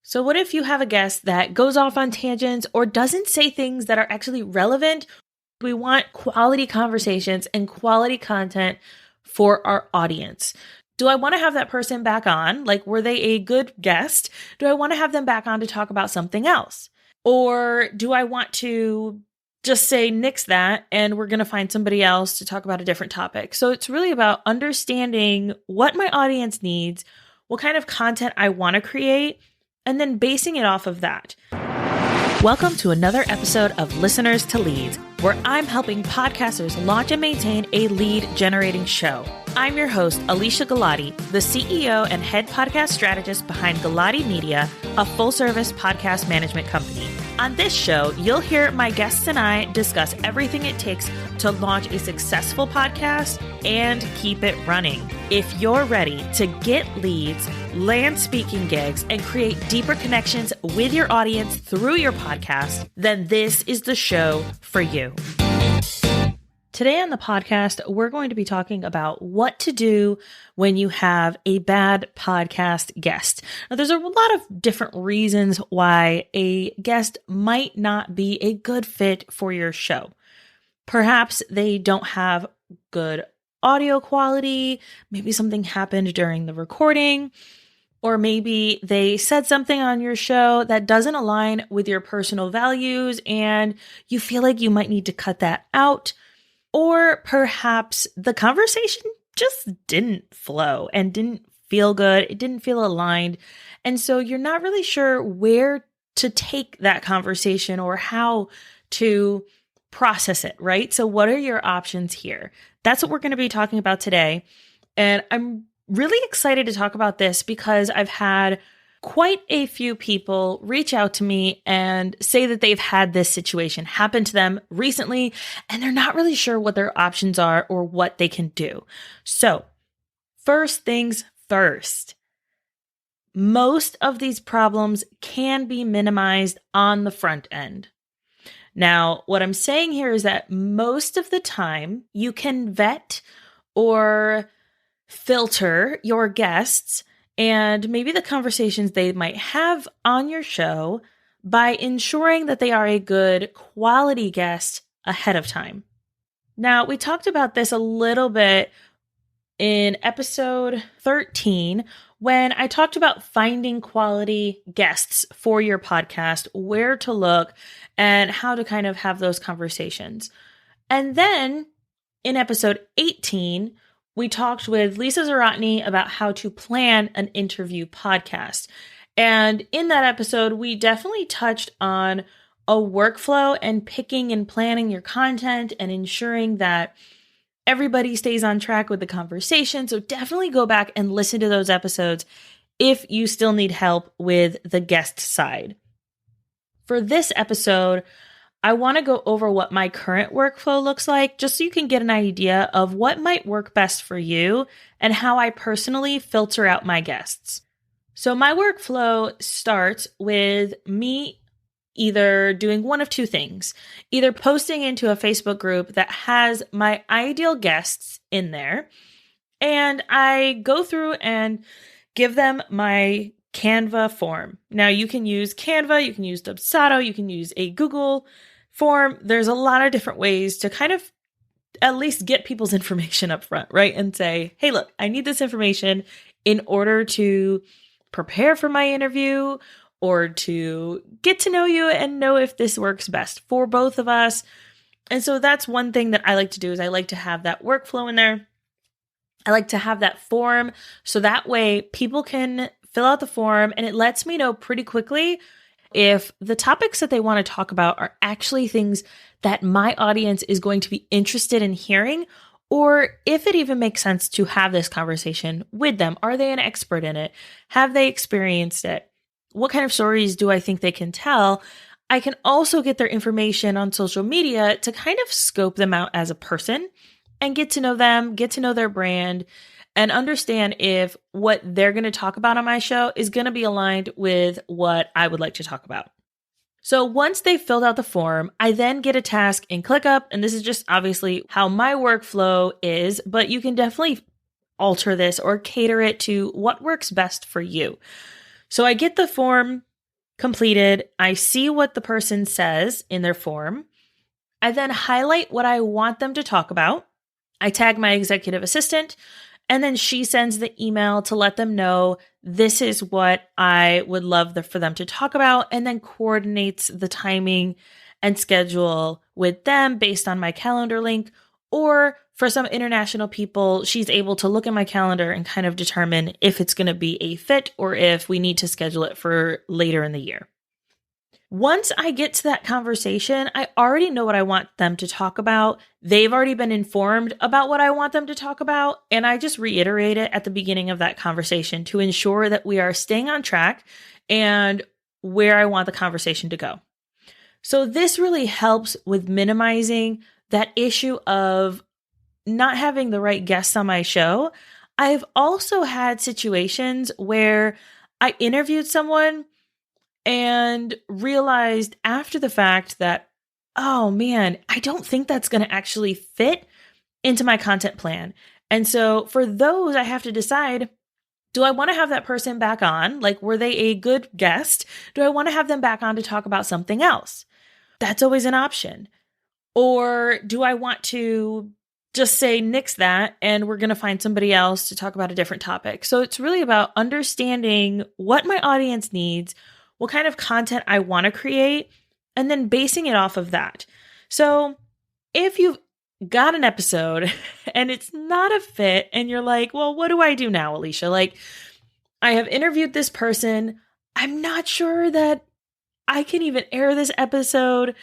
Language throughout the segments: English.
So what if you have a guest that goes off on tangents or doesn't say things that are actually relevant? We want quality conversations and quality content for our audience. Do I want to have that person back on? Like, were they a good guest? Do I want to have them back on to talk about something else? Or do I want to just say, nix that, and we're going to find somebody else to talk about a different topic? So it's really about understanding what my audience needs, what kind of content I want to create, and then basing it off of that. Welcome to another episode of Listeners to Leads, where I'm helping podcasters launch and maintain a lead generating show. I'm your host, Alicia Galati, the CEO and head podcast strategist behind Galati Media, a full-service podcast management company. On this show, you'll hear my guests and I discuss everything it takes to launch a successful podcast and keep it running. If you're ready to get leads, land speaking gigs, and create deeper connections with your audience through your podcast, then this is the show for you. Today on the podcast, we're going to be talking about what to do when you have a bad podcast guest. Now, there's a lot of different reasons why a guest might not be a good fit for your show. Perhaps they don't have good audio quality. Maybe something happened during the recording, or maybe they said something on your show that doesn't align with your personal values and you feel like you might need to cut that out. Or perhaps the conversation just didn't flow and didn't feel good. It didn't feel aligned. And so you're not really sure where to take that conversation or how to process it, right? So what are your options here? That's what we're going to be talking about today. And I'm really excited to talk about this because I've had quite a few people reach out to me and say that they've had this situation happen to them recently, and they're not really sure what their options are or what they can do. So, first things first, most of these problems can be minimized on the front end. Now, what I'm saying here is that most of the time you can vet or filter your guests and maybe the conversations they might have on your show by ensuring that they are a good quality guest ahead of time. Now, we talked about this a little bit in episode 13 when I talked about finding quality guests for your podcast, where to look, and how to kind of have those conversations. And then in episode 18, we talked with Lisa Zaratny about how to plan an interview podcast. And in that episode, we definitely touched on a workflow and picking and planning your content and ensuring that everybody stays on track with the conversation. So definitely go back and listen to those episodes if you still need help with the guest side. For this episode, I want to go over what my current workflow looks like, just so you can get an idea of what might work best for you and how I personally filter out my guests. So my workflow starts with me either doing one of two things, either posting into a Facebook group that has my ideal guests in there, and I go through and give them my Canva form. Now you can use Canva, you can use Dubsado, you can use a Google form. There's a lot of different ways to kind of at least get people's information up front, right? And say, hey, look, I need this information in order to prepare for my interview or to get to know you and know if this works best for both of us. And so that's one thing that I like to do is I like to have that workflow in there. I like to have that form so that way people can fill out the form and it lets me know pretty quickly if the topics that they want to talk about are actually things that my audience is going to be interested in hearing, or if it even makes sense to have this conversation with them. Are they an expert in it? Have they experienced it? What kind of stories do I think they can tell? I can also get their information on social media to kind of scope them out as a person and get to know them, get to know their brand, and understand if what they're going to talk about on my show is going to be aligned with what I would like to talk about. So once they've filled out the form, I then get a task in ClickUp, and this is just obviously how my workflow is, but you can definitely alter this or cater it to what works best for you. So I get the form completed. I see what the person says in their form. I then highlight what I want them to talk about. I tag my executive assistant, and then she sends the email to let them know this is what I would love for them to talk about, and then coordinates the timing and schedule with them based on my calendar link. Or for some international people, she's able to look at my calendar and kind of determine if it's going to be a fit or if we need to schedule it for later in the year. Once I get to that conversation, I already know what I want them to talk about. They've already been informed about what I want them to talk about, and I just reiterate it at the beginning of that conversation to ensure that we are staying on track and where I want the conversation to go. So this really helps with minimizing that issue of not having the right guests on my show. I've also had situations where I interviewed someone and realized after the fact that, oh man, I don't think that's going to actually fit into my content plan. And so for those, I have to decide, do I want to have that person back on? Like, were they a good guest? Do I want to have them back on to talk about something else? That's always an option. Or do I want to just say, nix that, and we're going to find somebody else to talk about a different topic? So it's really about understanding what my audience needs, what kind of content I want to create, and then basing it off of that. So if you've got an episode and it's not a fit and you're like, well, what do I do now, Alicia? Like, I have interviewed this person. I'm not sure that I can even air this episode.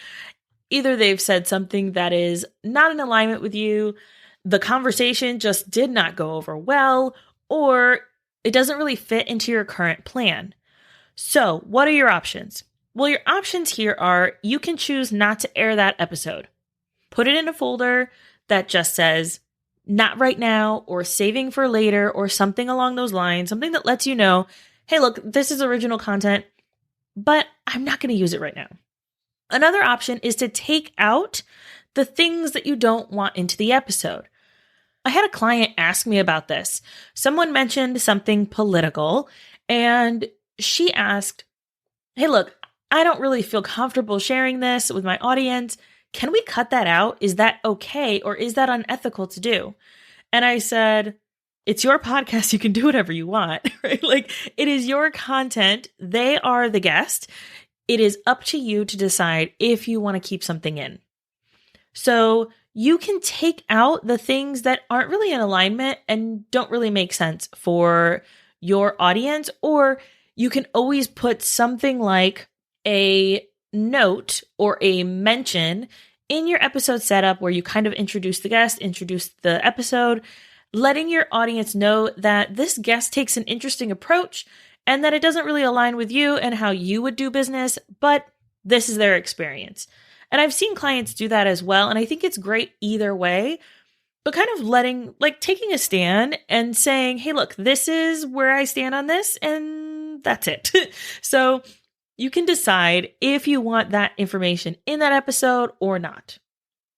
Either they've said something that is not in alignment with you, the conversation just did not go over well, or it doesn't really fit into your current plan. So, what are your options? Well, your options here are you can choose not to air that episode. Put it in a folder that just says, not right now, or saving for later, or something along those lines, something that lets you know, hey, look, this is original content, but I'm not going to use it right now. Another option is to take out the things that you don't want into the episode. I had a client ask me about this. Someone mentioned something political, and she asked, hey, look, I don't really feel comfortable sharing this with my audience. Can we cut that out? Is that okay? Or is that unethical to do? And I said, it's your podcast. You can do whatever you want, right? Like, it is your content. They are the guest. It is up to you to decide if you want to keep something in. So you can take out the things that aren't really in alignment and don't really make sense for your audience, or you can always put something like a note or a mention in your episode setup where you kind of introduce the guest, introduce the episode, letting your audience know that this guest takes an interesting approach and that it doesn't really align with you and how you would do business, but this is their experience. And I've seen clients do that as well. And I think it's great either way, but kind of taking a stand and saying, hey, look, this is where I stand on this, and that's it. So you can decide if you want that information in that episode or not.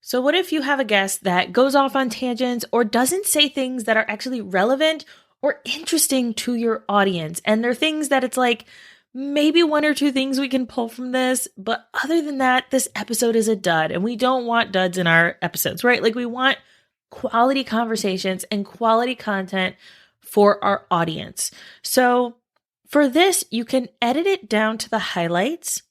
So what if you have a guest that goes off on tangents or doesn't say things that are actually relevant or interesting to your audience? And they're things that it's like, maybe one or two things we can pull from this, but other than that, this episode is a dud, and we don't want duds in our episodes, right? Like, we want quality conversations and quality content for our audience. So for this, you can edit it down to the highlights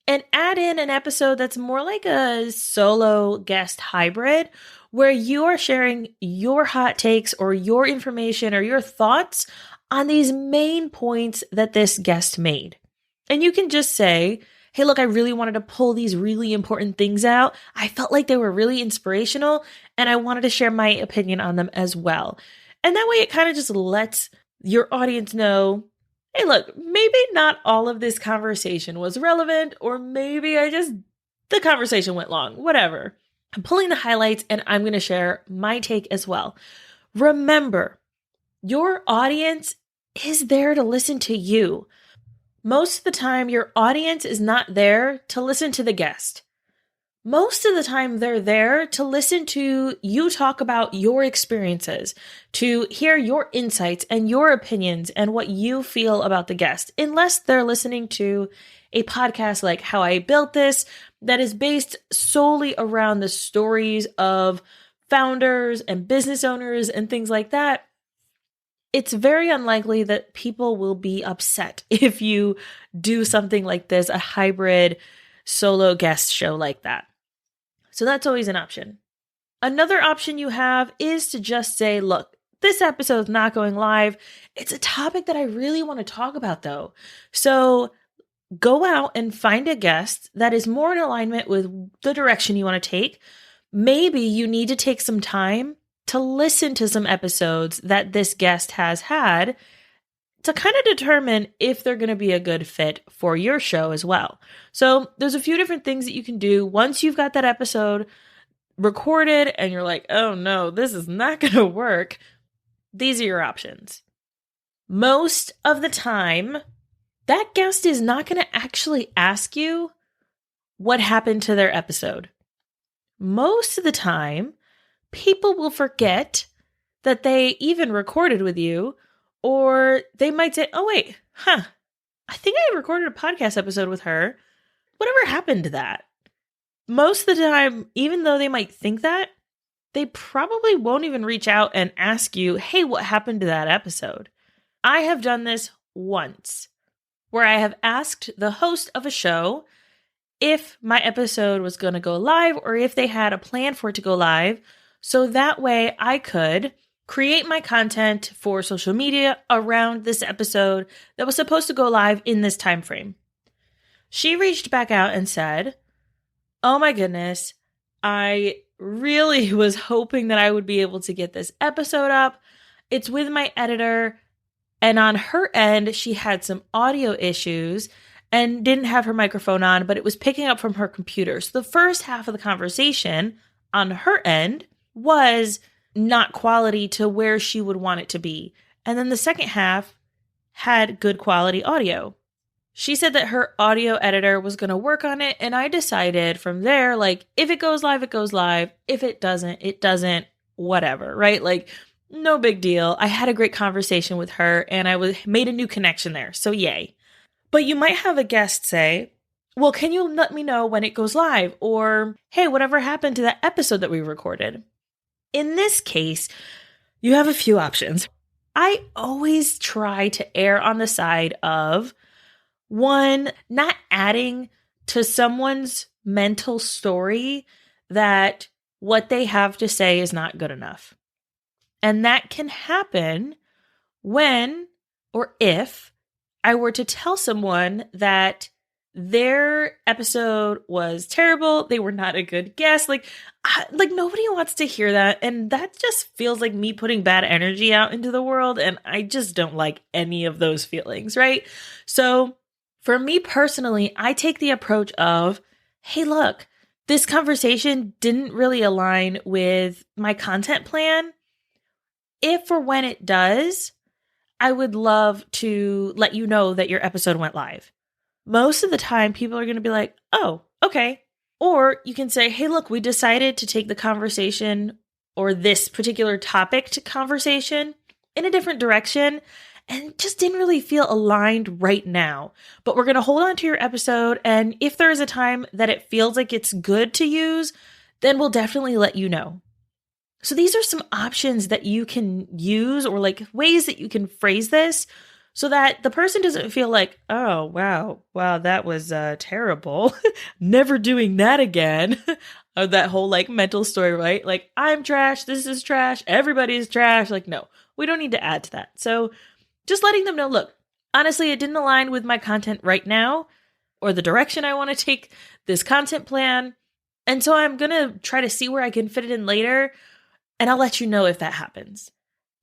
and add in an episode that's more like a solo guest hybrid, where you are sharing your hot takes or your information or your thoughts on these main points that this guest made. And you can just say, hey, look, I really wanted to pull these really important things out. I felt like they were really inspirational, and I wanted to share my opinion on them as well. And that way it kind of just lets your audience know, hey, look, maybe not all of this conversation was relevant, or maybe the conversation went long, whatever. I'm pulling the highlights and I'm going to share my take as well. Remember, your audience is there to listen to you. Most of the time, your audience is not there to listen to the guest. Most of the time, they're there to listen to you talk about your experiences, to hear your insights and your opinions and what you feel about the guest, unless they're listening to a podcast like How I Built This that is based solely around the stories of founders and business owners and things like that. It's very unlikely that people will be upset if you do something like this, a hybrid solo guest show like that. So that's always an option. Another option you have is to just say, look, this episode is not going live. It's a topic that I really want to talk about though. So go out and find a guest that is more in alignment with the direction you want to take. Maybe you need to take some time to listen to some episodes that this guest has had to kind of determine if they're going to be a good fit for your show as well. So there's a few different things that you can do once you've got that episode recorded and you're like, oh no, this is not going to work. These are your options. Most of the time, that guest is not going to actually ask you what happened to their episode. Most of the time, people will forget that they even recorded with you. Or they might say, oh, wait, I think I recorded a podcast episode with her. Whatever happened to that? Most of the time, even though they might think that, they probably won't even reach out and ask you, hey, what happened to that episode? I have done this once, where I have asked the host of a show if my episode was going to go live or if they had a plan for it to go live. So that way I could create my content for social media around this episode that was supposed to go live in this time frame. She reached back out and said, oh my goodness, I really was hoping that I would be able to get this episode up. It's with my editor, and on her end, she had some audio issues and didn't have her microphone on, but it was picking up from her computer. So the first half of the conversation on her end was not quality to where she would want it to be. And then the second half had good quality audio. She said that her audio editor was going to work on it. And I decided from there, like, if it goes live, it goes live. If it doesn't, whatever, right? Like, no big deal. I had a great conversation with her and I made a new connection there. So yay. But you might have a guest say, well, can you let me know when it goes live? Or, hey, whatever happened to that episode that we recorded? In this case, you have a few options. I always try to err on the side of, one, not adding to someone's mental story that what they have to say is not good enough. And that can happen when or if I were to tell someone that their episode was terrible, they were not a good guest. Like nobody wants to hear that. And that just feels like me putting bad energy out into the world. And I just don't like any of those feelings, right? So for me personally, I take the approach of, hey, look, this conversation didn't really align with my content plan. If or when it does, I would love to let you know that your episode went live. Most of the time, people are going to be like, oh, okay. Or you can say, hey, look, we decided to take the conversation or this particular topic to conversation in a different direction and just didn't really feel aligned right now. But we're going to hold on to your episode. And if there is a time that it feels like it's good to use, then we'll definitely let you know. So these are some options that you can use or like ways that you can phrase this so that the person doesn't feel like, oh, wow, that was terrible. Never doing that again. Or that whole like mental story, right? Like, I'm trash. This is trash. Everybody's trash. Like, no, we don't need to add to that. So just letting them know, look, honestly, it didn't align with my content right now or the direction I want to take this content plan. And so I'm going to try to see where I can fit it in later. And I'll let you know if that happens.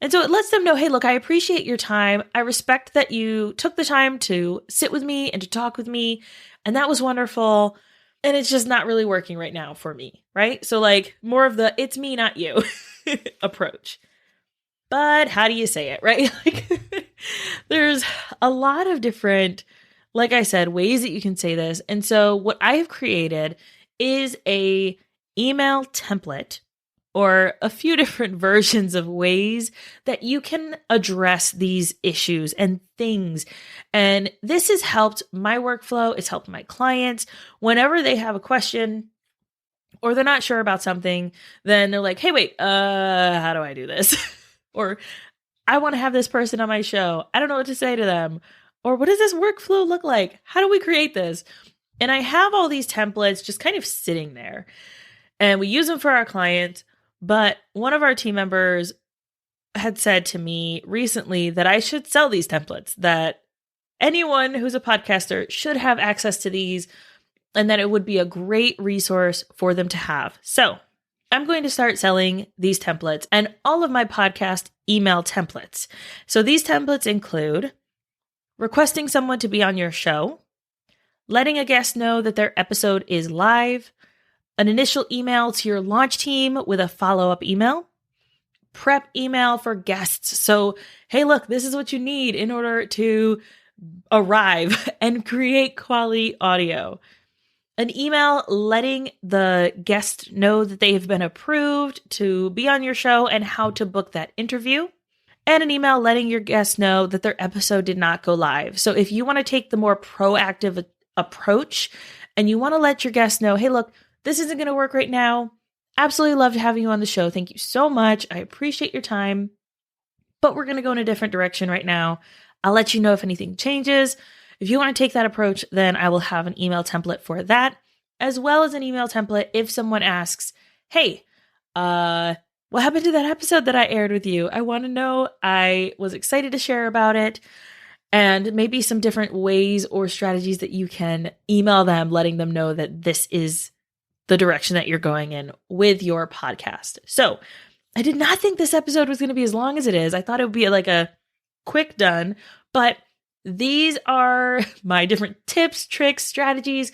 And so it lets them know, hey, look, I appreciate your time. I respect that you took the time to sit with me and to talk with me. And that was wonderful. And it's just not really working right now for me, right? So like more of the it's me, not you approach. But how do you say it, right? Like there's a lot of different, like I said, ways that you can say this. And so what I have created is a email template or a few different versions of ways that you can address these issues and things. And this has helped my workflow. It's helped my clients whenever they have a question or they're not sure about something, then they're like, hey, wait, how do I do this? Or I want to have this person on my show. I don't know what to say to them. Or what does this workflow look like? How do we create this? And I have all these templates just kind of sitting there and we use them for our clients. But one of our team members had said to me recently that I should sell these templates, that anyone who's a podcaster should have access to these and that it would be a great resource for them to have. So I'm going to start selling these templates and all of my podcast email templates. So these templates include requesting someone to be on your show, letting a guest know that their episode is live, an initial email to your launch team with a follow-up email, prep email for guests. So, hey, look, this is what you need in order to arrive and create quality audio. An email letting the guest know that they have been approved to be on your show and how to book that interview. And an email letting your guest know that their episode did not go live. So if you want to take the more proactive approach and you want to let your guests know, hey, look, this isn't going to work right now. Absolutely love to have you on the show. Thank you so much. I appreciate your time, but we're going to go in a different direction right now. I'll let you know if anything changes. If you want to take that approach, then I will have an email template for that, as well as an email template if someone asks, hey, what happened to that episode that I aired with you? I want to know. I was excited to share about it. And maybe some different ways or strategies that you can email them, letting them know that this is the direction that you're going in with your podcast. So I did not think this episode was going to be as long as it is. I thought it would be like a quick done, but these are my different tips, tricks, strategies,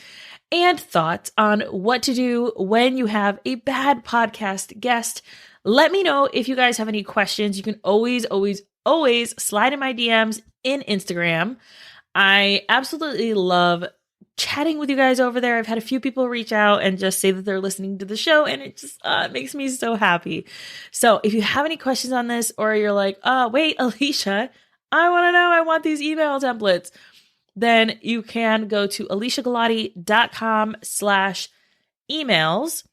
and thoughts on what to do when you have a bad podcast guest. Let me know if you guys have any questions. You can always slide in my DMs in Instagram. I absolutely love chatting with you guys over there. I've had a few people reach out and just say that they're listening to the show, and it just makes me so happy. So if you have any questions on this, or you're like, wait, Alicia, I want to know, I want these email templates, then you can go to aliciagalati.com/emails,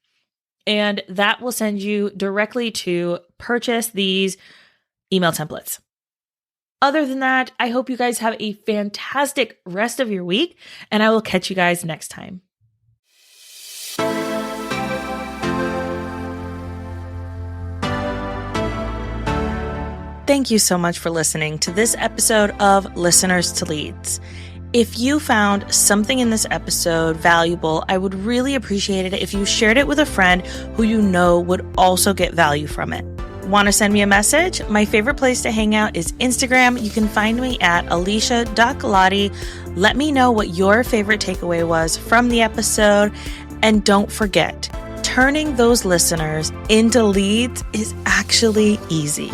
and that will send you directly to purchase these email templates. Other than that, I hope you guys have a fantastic rest of your week, and I will catch you guys next time. Thank you so much for listening to this episode of Listeners to Leads. If you found something in this episode valuable, I would really appreciate it if you shared it with a friend who you know would also get value from it. Want to send me a message? My favorite place to hang out is Instagram. You can find me at alicia.galati. Let me know what your favorite takeaway was from the episode. And don't forget, turning those listeners into leads is actually easy.